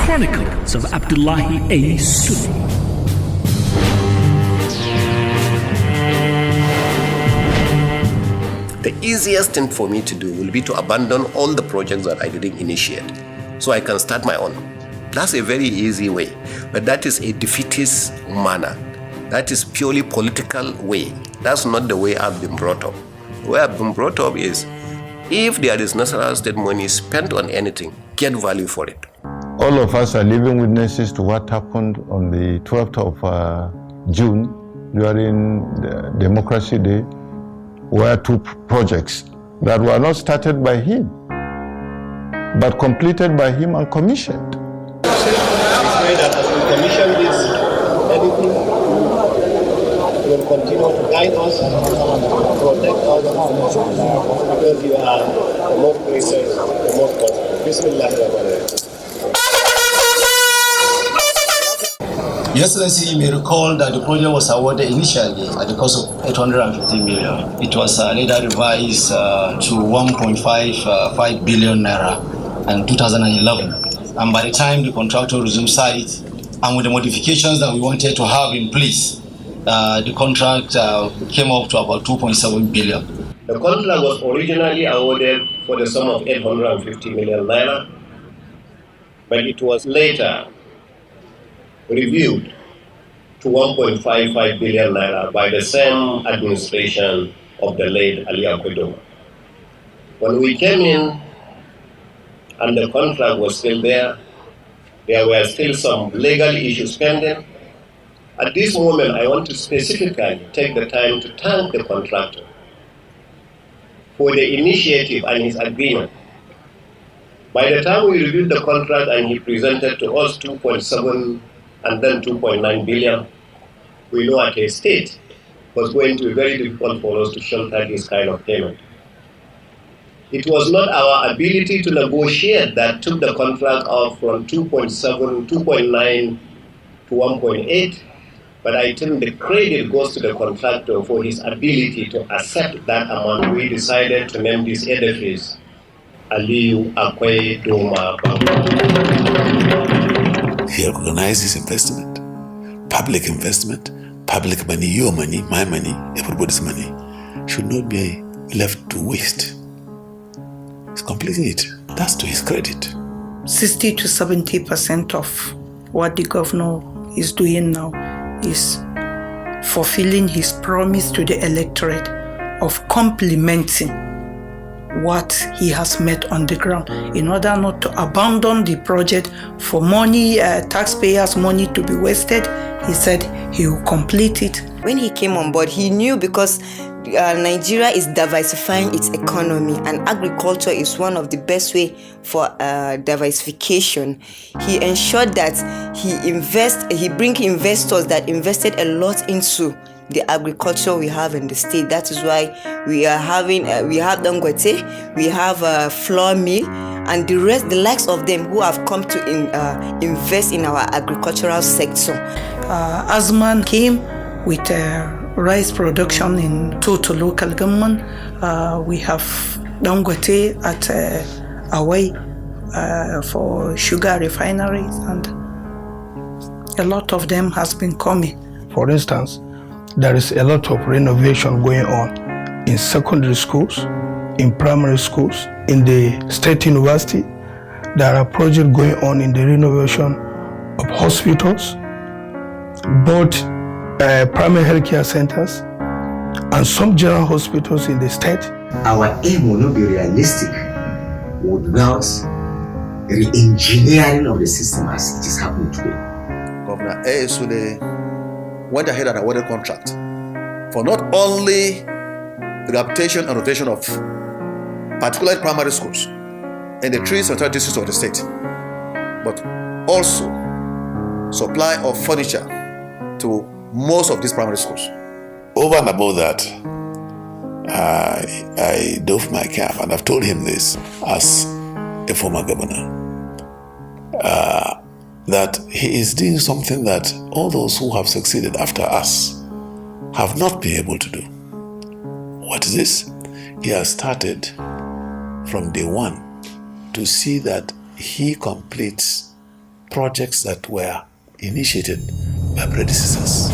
Chronicles of Abdullahi A. Sule. The easiest thing for me to do will be to abandon all the projects that I didn't initiate so I can start my own. That's a very easy way, but that is a defeatist manner. That is purely political way. That's not the way I've been brought up. The way I've been brought up is, if there is Nasarawa State money spent on anything, get value for it. All of us are living witnesses to what happened on the 12th of June during the Democracy Day, where two projects that were not started by him, but completed by him and commissioned. Will continue to guide us, protect us, because you are the most precious, the most possible. Bismillah. Your Excellency, you may recall that the project was awarded initially at the cost of 850 million. It was later revised to 1.55 billion naira in 2011. And by the time the contractor resumed site, and with the modifications that we wanted to have in place, the contract came up to about 2.7 billion. The contract was originally awarded for the sum of 850 million naira, but it was later reviewed to 1.55 billion naira by the same administration of the late Ali Akwedo. When we came in and the contract was still there were still some legal issues pending. At this moment, I want to specifically take the time to thank the contractor for the initiative and his agreement. By the time we reviewed the contract and he presented to us 2.7 and then 2.9 billion, we know at a state it was going to be very difficult for us to shelter this kind of payment. It was not our ability to negotiate that took the contract off from 2.7, 2.9 to 1.8, but I think the credit goes to the contractor for his ability to accept that amount. We decided to name this edifice Aliyu Akwe Doma. He recognizes investment, public money, your money, my money, everybody's money, should not be left to waste. He's completing it. That's to his credit. 60 to 70% of what the governor is doing now is fulfilling his promise to the electorate of complementing what he has met on the ground in order not to abandon the project for money, taxpayers' money to be wasted. He said he will complete it. When he came on board, he knew because Nigeria is diversifying its economy and agriculture is one of the best way for diversification. He ensured that he bring investors that invested a lot into the agriculture we have in the state. That is why we are having we have Dangote, we have flour mill, and the likes of them who have come to invest in our agricultural sector. Azman came with rice production in total local government. We have Dangote at Awai for sugar refineries, and a lot of them has been coming. For instance, there is a lot of renovation going on in secondary schools, in primary schools, in the state university. There are projects going on in the renovation of hospitals, both primary healthcare centers and some general hospitals in the state. Our aim will not be realistic without re-engineering of the system as it is happening today. Governor A. Sule went ahead and awarded contract for not only the rehabilitation and renovation of particular primary schools in the 3 central districts of the state, but also supply of furniture to most of these primary schools. Over and above that, I dove my cap, and I've told him this as a former governor, that he is doing something that all those who have succeeded after us have not been able to do. What is this? He has started from day one to see that he completes projects that were initiated by predecessors.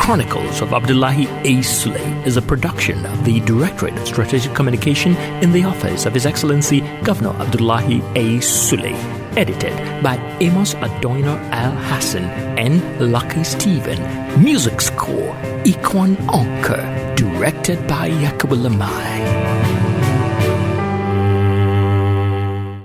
Chronicles of Abdullahi A. Sule is a production of the Directorate of Strategic Communication in the office of His Excellency Governor Abdullahi A. Sule. Edited by Amos Adoiner Al Hassan and Lucky Stephen. Music score, Ikwan Onker. Directed by Yakubu Lamai.